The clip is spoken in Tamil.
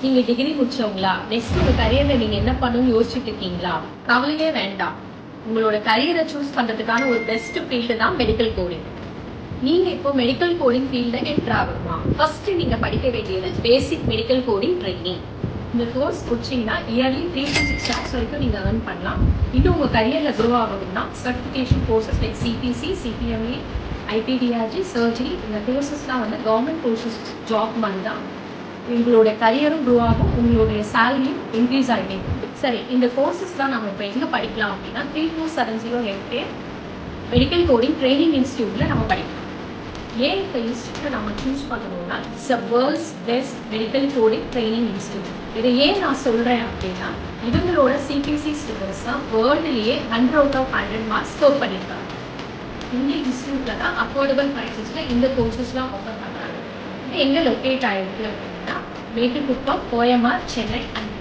நீங்க டிகிரி முடிச்சவங்களா? நெக்ஸ்ட் உங்க கரியர்ல நீங்க என்ன பண்ணணும்னு யோசிச்சுட்டு இருக்கீங்களா? கவலையே வேண்டாம். உங்களோட கரியரை சூஸ் பண்றதுக்கான ஒரு பெஸ்ட் ஃபீல்டு தான் மெடிக்கல் கோடிங். நீங்க இப்போ மெடிக்கல் கோடிங் ஃபீல்ட்ல என்டர் ஆகணுமா? ஃபர்ஸ்ட் நீங்க படிக்க வேண்டியது பேசிக் மெடிக்கல் கோடிங் ட்ரைனிங். இந்த கோர்ஸ் முடிச்சீங்கன்னா இயர்லி 3 to 6 lakhs வரைக்கும் நீங்க earn பண்ணலாம். இன்னும் உங்க கரியர்ல க்ரோ ஆகணும்னா certification courses like CPC, CPME, IPDRG, surgery இந்த கோர்சஸ்லாம் வந்து கவர்மெண்ட் கோர்சஸ் ஜாப் மாதிரி தான். உங்களோட கரியரும் க்ரோ ஆகும், உங்களுடைய சேலரியும் இன்க்ரீஸ் ஆகிட்டே இருக்கும். சரி, இந்த கோர்சஸ்லாம் நம்ம இப்போ எங்கே படிக்கலாம் அப்படின்னா 32708 மெடிக்கல் கோடிங் ட்ரைனிங் இன்ஸ்டியூட்டில் நம்ம படிக்கலாம். ஏன் இந்த இன்ஸ்டியூட்டை நம்ம சூஸ் பண்ணணும்னா it's a world's best medical coding training institute. இதை ஏன் நான் சொல்கிறேன் அப்படின்னா இவங்களோட சிபிசி ஸ்டூடெண்ட்ஸ் தான் வேர்ல்டுலேயே 100 out of 100 மார்க்ஸ் ஸ்கோர் பண்ணியிருக்காங்க. இந்த இன்ஸ்டியூட்டில் தான் அஃபோர்டபுள் ப்ரைஸஸில் இந்த கோர்சஸ்லாம் ஆஃபர் பண்ணுறாங்க. இது எங்கே லொக்கேட் ஆகிருக்கு அப்படின்னா மேட்டுக்குப்பம், கோயமார், சென்னை அண்ட்